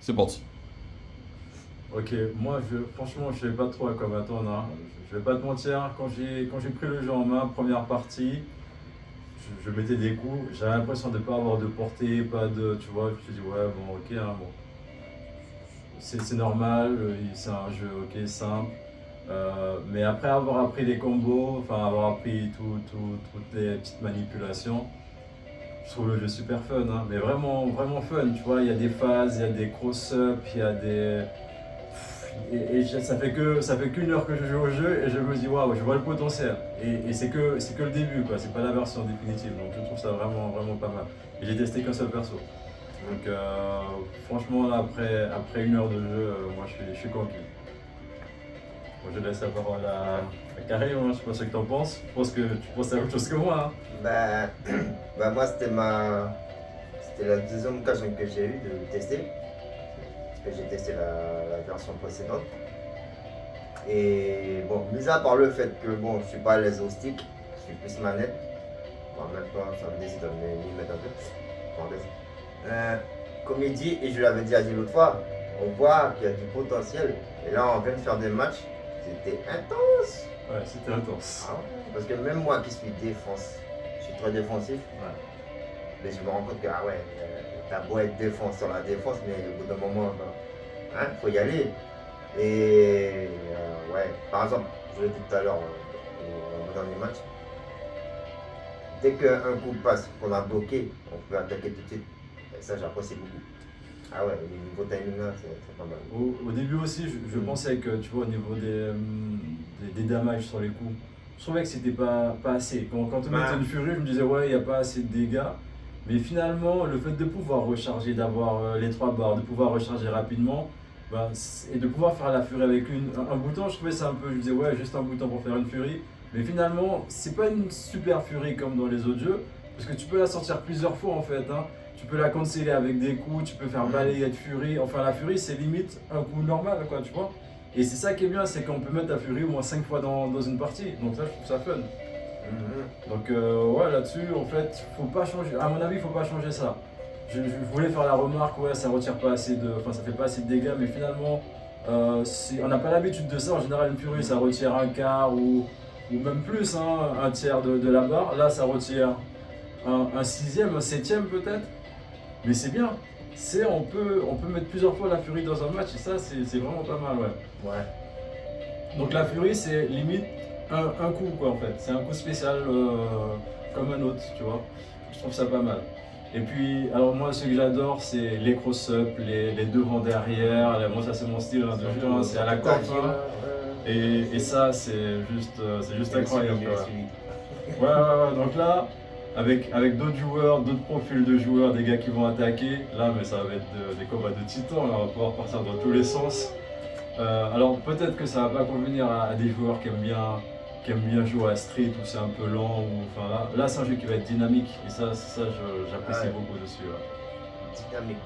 C'est parti. Ok, moi franchement je sais pas trop à quoi m'attendre, hein. Je vais pas te mentir, quand j'ai pris le jeu en main, première partie, je mettais des coups, j'avais l'impression de pas avoir de portée, pas de. Tu vois, je me suis dit ouais bon ok hein, bon. C'est normal, c'est un jeu ok simple. Mais après avoir appris les combos, enfin avoir appris toutes les petites manipulations, je trouve le jeu super fun, hein, mais vraiment, vraiment fun, tu vois, il y a des phases, il y a des cross-ups, il y a des. Ça fait qu'une heure que je joue au jeu et je me dis waouh, je vois le potentiel. Et c'est que le début, quoi, c'est pas la version définitive, donc je trouve ça vraiment, vraiment pas mal. Et j'ai testé qu'un seul perso. Donc franchement, là, après une heure de jeu, moi je suis conquis. Bon, je laisse la parole à Karim, hein, je sais pas ce que t'en penses. Je pense que tu penses à autre chose que moi, hein. Bah, moi, c'était la deuxième occasion que j'ai eue de tester. Parce que j'ai testé la version précédente. Et bon, mis à part le fait que bon, je suis pas à l'aise au stick, je suis plus manette. Bon, maintenant, ça me décide de m'y mettre un peu. Parenthèse. Comme il dit, et je l'avais déjà dit l'autre fois, on voit qu'il y a du potentiel. Et là, on vient de faire des matchs, c'était intense. Ouais, c'était intense. Ah ouais, parce que même moi qui suis défense, je suis très défensif, Ouais. mais je me rends compte que ah ouais, t'as beau être défense sur la défense, mais au bout d'un moment, hein, faut y aller. Et ouais, par exemple, je l'ai dit tout à l'heure au dernier match, dès qu'un coup passe, qu'on a bloqué, on peut attaquer tout de suite. Et ça, j'apprécie beaucoup. Ah ouais, le niveau timing là, c'est pas mal. Au début aussi, je pensais que, tu vois, au niveau des damages sur les coups, je trouvais que c'était pas assez. Quand on mettait une furie, je me disais, ouais, il n'y a pas assez de dégâts. Mais finalement, le fait de pouvoir recharger, d'avoir les trois barres, de pouvoir recharger rapidement, ben, et de pouvoir faire la furie avec un bouton, je trouvais ça un peu, je me disais, ouais, juste un bouton pour faire une furie. Mais finalement, c'est pas une super furie comme dans les autres jeux, parce que tu peux la sortir plusieurs fois en fait, hein. Tu peux la canceller avec des coups, tu peux faire balayer de furie. Enfin, la furie, c'est limite un coup normal, quoi, tu vois. Et c'est ça qui est bien, c'est qu'on peut mettre la furie au moins 5 fois dans une partie. Donc ça, je trouve ça fun. Donc ouais, là-dessus, en fait, faut pas changer. À mon avis, faut pas changer ça. Je voulais faire la remarque, ouais, ça retire pas assez de, enfin, ça fait pas assez de dégâts, mais finalement, on n'a pas l'habitude de ça. En général, une furie, ça retire un quart ou même plus, hein, un tiers de la barre. Là, ça retire un sixième, un septième peut-être. Mais c'est bien. On peut mettre plusieurs fois la furie dans un match et ça, c'est vraiment pas mal, ouais. Ouais. Donc la furie, c'est limite un coup, quoi, en fait. C'est un coup spécial comme un autre, tu vois. Je trouve ça pas mal. Et puis, alors moi, ce que j'adore, c'est les cross-up, les devant derrière. Moi, ça, c'est mon style hein, de jeu, hein, c'est à la coiffe. Hein. Et ça, c'est juste incroyable. Quoi. Ouais. Donc là, avec d'autres joueurs, d'autres profils de joueurs, des gars qui vont attaquer, là, mais ça va être des combats de titans. Là, on va pouvoir partir dans tous les sens. Alors peut-être que ça va pas convenir à des joueurs qui aiment bien jouer à Street où c'est un peu lent. Enfin là c'est un jeu qui va être dynamique et ça j'apprécie Ouais. beaucoup dessus. Ouais. Dynamique.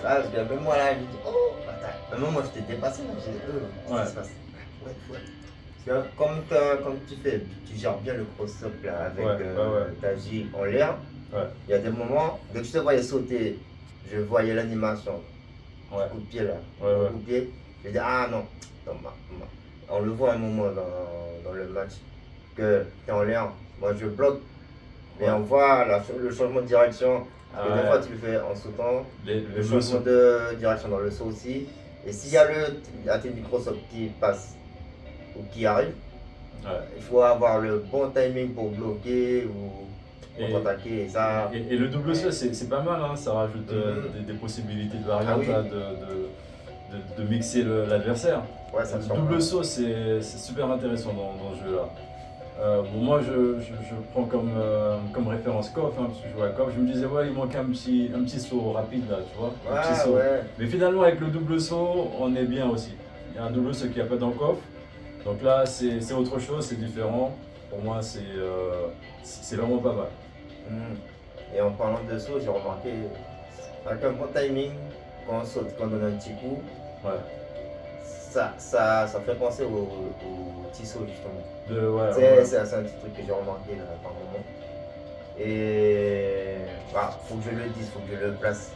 Là, parce que même moi là, je me dis, oh, attends. Même moi, je t'ai dépassé là, je dis, qu'est-ce qui se passe? Ouais. Parce que comme tu gères bien le cross-up là, avec Ouais. ta J en l'air, Ouais. il y a des moments, dès que je te voyais sauter, je voyais l'animation. Ouais. Coup de pied là. Ouais. Coup de pied. Je dis, ah non, on le voit un moment dans le match que tu es en l'air, moi je bloque, mais on voit le changement de direction. Parce que des fois tu le fais en sautant, le changement de direction dans le saut aussi. Et s'il y a la technique cross-up qui passe ou qui arrive, il faut avoir le bon timing pour bloquer ou contre-attaquer. Et ça. Et le double saut c'est pas mal, hein, ça rajoute des possibilités de variante Ah oui. là, de mixer l'adversaire. Ouais, ça Le double saut c'est super intéressant dans ce jeu là. Bon, moi je prends comme référence KOF, hein, parce que je joue à KOF. Je me disais, ouais, il manque un petit saut rapide là, tu vois. Un petit saut. Ouais. Mais finalement, avec le double saut, on est bien aussi. Il y a un double saut qu'il n'y a pas dans KOF. Donc là, c'est autre chose, c'est différent. Pour moi, c'est vraiment pas mal. Et en parlant de saut, j'ai remarqué, avec un bon timing, quand on saute, quand on donne un petit coup, Ouais. ça fait penser au petit saut justement. Ouais. C'est un petit truc que j'ai remarqué là, par moment. Et faut que je le dise, faut que je le place.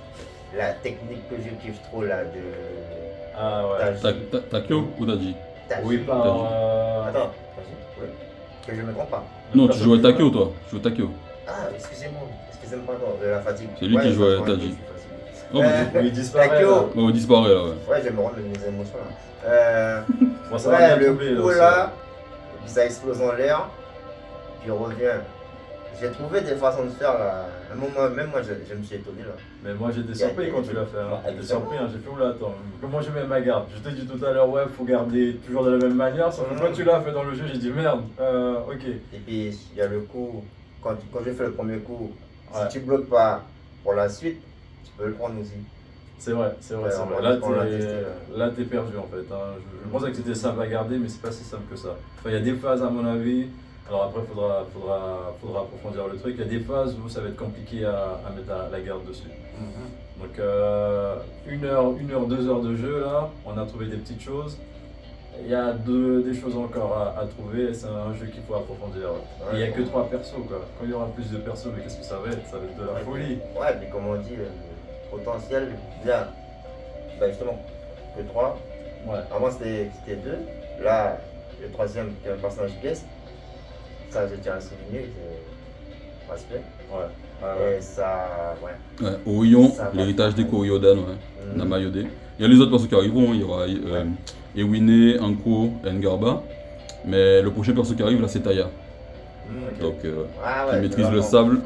la technique que je kiffe trop là de Ah ouais. Taji. Takeo ou Taji? Taji. Oui, par. Attends, Taji, oui. Que je me trompe pas. Non, tu jouais Takeo toi. Tu jouais Takeo. Ah, excusez-moi, pardon, de la fatigue. C'est lui qui jouait je Taji. suis fatigué. Oh, mais Il disparaît. Takeo. Là. oh, il disparaît là, ouais. Ouais, je vais me rendre mes émotions là. Moi, ça Ouais, m'a bien le troublé, coup aussi. là, ça explose en l'air, puis revient. J'ai trouvé des façons de faire là. À un moment, même moi, je me suis étonné là. Mais moi j'étais surpris quand tu l'as fait. Hein. Ouais, J'étais surpris, hein. J'ai fait oula, attends. Comment je mets ma garde? Je t'ai dit tout à l'heure, ouais, faut garder toujours de la même manière. Sauf que quand tu l'as fait dans le jeu, j'ai dit merde, ok. Et puis il y a le coup, quand j'ai fait le premier coup, Ouais. si tu bloques pas pour la suite, tu peux le prendre aussi. C'est vrai, c'est vrai, Ouais, c'est on vrai. l'a- on l'a testé, Là, t'es perdu en fait. Hein. Je pensais que c'était simple à garder, mais c'est pas si simple que ça. Enfin, il y a des phases à mon avis. Alors après, faudra approfondir le truc. Il y a des phases où ça va être compliqué à mettre la garde dessus. Donc 1 heure, 2 heures de jeu là, on a trouvé des petites choses. Il y a des choses encore à trouver, c'est un jeu qu'il faut approfondir. Et il n'y a que 3 persos quoi. Quand il y aura plus de persos, mais qu'est-ce que ça va être? Ça va être de la folie. Ouais, mais comme on dit, le potentiel, là, bah justement, que 3. Ouais. Avant c'était 2. Là, le troisième qui est un personnage guest, ça je tiens à souligner, c'est respect. Ouais. Et ça, ouais. Ouais, Orion, Ça va l'héritage faire des Koryodan, ouais. Namayode. Il y a les autres persos qui arriveront, il y aura Ewine, Anko, Ngarba. Mais le prochain perso qui arrive là c'est Taya. Ok. Donc Ah qui ouais, maîtrise c'est le vraiment- sable.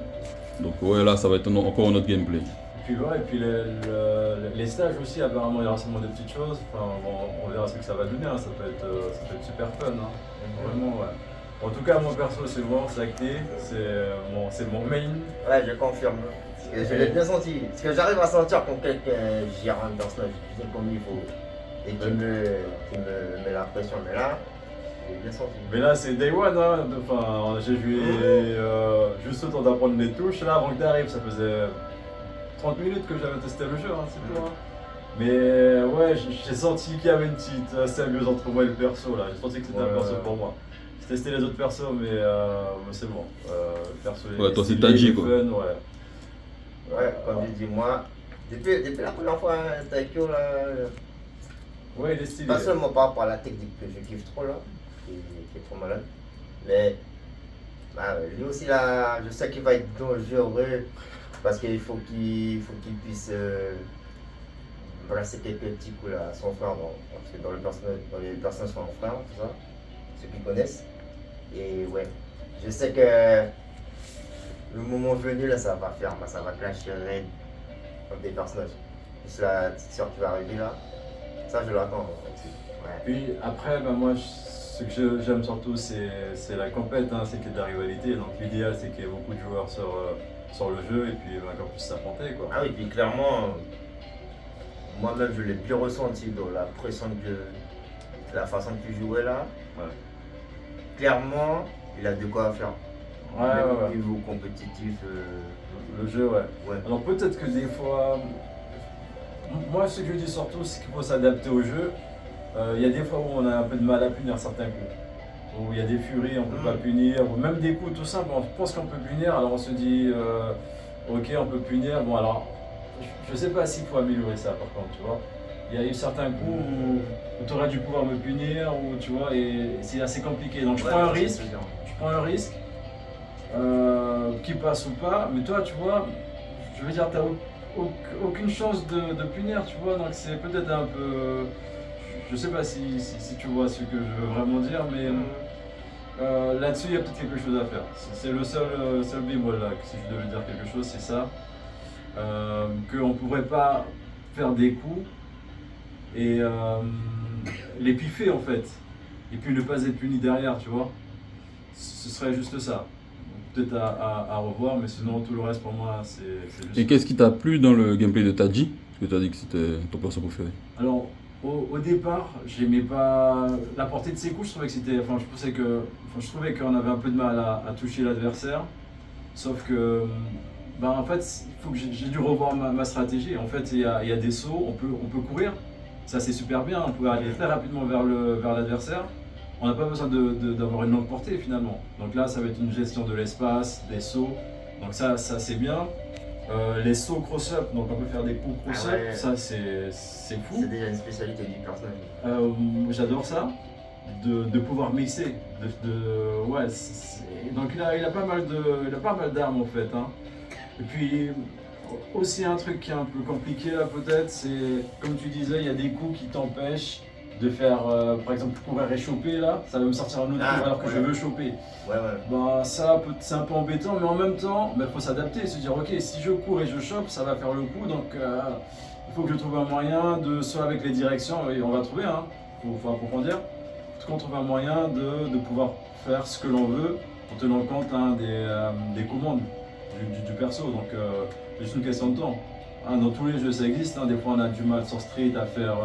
Donc ouais là ça va être encore un autre gameplay. Puis ouais, et puis les stages aussi, apparemment, il y aura sûrement des petites choses. Enfin, on verra ce que ça va donner, hein. Ça peut être super fun. Hein. Vraiment, ouais. En tout cas, moi perso, c'est bon, c'est acté, c'est mon main. Ouais, je confirme. Parce que je l'ai bien senti. Parce que j'arrive à sentir quand quelqu'un gère un personnage, tu sais comme il faut. Et qui me met la pression. Mais là, j'ai bien senti. Mais là, c'est Day One, hein. Enfin, j'ai joué juste le temps d'apprendre les touches. Là, avant que t'arrives, ça faisait 30 minutes que j'avais testé le jeu, hein, c'est tout. Hein. Mais ouais, j'ai senti qu'il y avait une petite symbiose entre moi et le perso là. J'ai senti que c'était un perso pour moi. J'ai testé les autres persos, mais c'est bon. Le perso est Ouais, toi, c'est stylé, Taji, il est quoi. fun, ouais. Ouais, comme je dis, moi, depuis la première fois, Taikyo, là, Ouais, il est stylé. pas seulement par rapport à la technique que je kiffe trop là, qui est trop malade, mais bah, lui aussi là, je sais qu'il va être dangereux parce qu'il faut qu'il puisse brasser quelques petits coups là à son frère, parce que dans les personnages sont frères, tout ça, ceux qui connaissent. Et ouais, je sais que le moment venu là, ça va clasher raid comme des personnages. Juste la petite soeur qui va arriver là, ça je l'attends aussi. Ouais. Puis après, bah, moi, ce que j'aime surtout, c'est la compète, hein, c'est qu'il y ait de la rivalité. Donc l'idéal, c'est qu'il y ait beaucoup de joueurs sur le jeu et puis qu'on puisse s'affronter, quoi. Ah oui, puis clairement, moi-même je l'ai bien ressenti dans la pression la façon que tu jouais là. Ouais. Clairement, il a de quoi faire. Ouais, Même ouais, au ouais. niveau compétitif. Le jeu, ouais. Ouais. Alors peut-être que des fois, moi ce que je dis surtout, c'est qu'il faut s'adapter au jeu. Il y a des fois où on a un peu de mal à punir certains coups. Où il y a des furies, on peut pas punir, ou même des coups tout simples, on pense qu'on peut punir, alors on se dit ok on peut punir. Bon alors, je sais pas s'il faut améliorer ça par contre, tu vois. Il y a eu certains coups où tu aurais dû pouvoir me punir, ou tu vois, et c'est assez compliqué. Donc je prends un risque. Je prends un risque, qui passe ou pas, mais toi, tu vois, je veux dire, tu n'as aucune chance de punir, tu vois, donc c'est peut-être un peu. Je sais pas si tu vois ce que je veux vraiment dire, mais là-dessus, il y a peut-être quelque chose à faire. C'est le seul bémol là, que si je devais dire quelque chose, c'est ça. Qu'on ne pourrait pas faire des coups et les piffer en fait, et puis ne pas être puni derrière, tu vois. Ce serait juste ça. Peut-être à revoir, mais sinon tout le reste pour moi c'est juste. Et qu'est-ce qui t'a plu dans le gameplay de Taji? Parce que tu as dit que c'était ton perso préféré. Alors au départ, j'aimais pas la portée de ses coups, je trouvais que c'était. Enfin je trouvais qu'on avait un peu de mal à toucher l'adversaire. Sauf que en fait il faut que j'ai dû revoir ma stratégie. En fait il y a des sauts, on peut courir, ça c'est super bien, on peut aller très rapidement vers l'adversaire. On n'a pas besoin d'avoir une longue portée finalement. Donc là, ça va être une gestion de l'espace, des sauts. Donc ça c'est bien. Les sauts cross-up, donc on peut faire des coups cross-up, Ah ouais. ça c'est fou. C'est déjà une spécialité du personnage. J'adore ça, de pouvoir mixer. Ouais, donc il a pas mal d'armes en fait. Hein. Et puis aussi un truc qui est un peu compliqué là peut-être, c'est comme tu disais, il y a des coups qui t'empêchent de faire, par exemple, courir et choper là, ça va me sortir un autre coup alors que je veux choper. Ouais. Bah ça c'est un peu embêtant, mais en même temps, il faut s'adapter et se dire ok, si je cours et je chope, ça va faire le coup, donc il faut que je trouve un moyen de, soit avec les directions, et on va trouver, hein, faut approfondir, en tout cas on trouve un moyen de pouvoir faire ce que l'on veut en tenant compte hein, des commandes du perso, donc c'est juste une question de temps. Hein, dans tous les jeux ça existe, hein, des fois on a du mal sur Street à faire,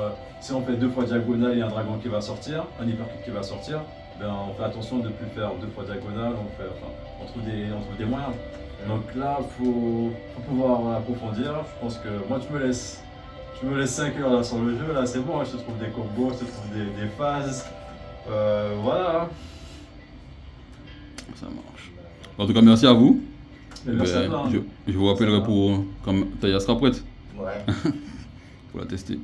si on fait 2 fois diagonale, il y a un dragon qui va sortir, un hypercut qui va sortir, ben, on fait attention de ne plus faire 2 fois diagonale, on trouve des moyens. Donc là, faut pouvoir approfondir. Je pense que moi, tu me laisses 5 heures là, sur le jeu, là c'est bon, hein, je te trouve des combos, je te trouve des phases. Voilà. Ça marche. En tout cas, merci à vous. Et merci à toi, hein. Je vous rappellerai pour quand Taya sera prête Ouais. pour la tester.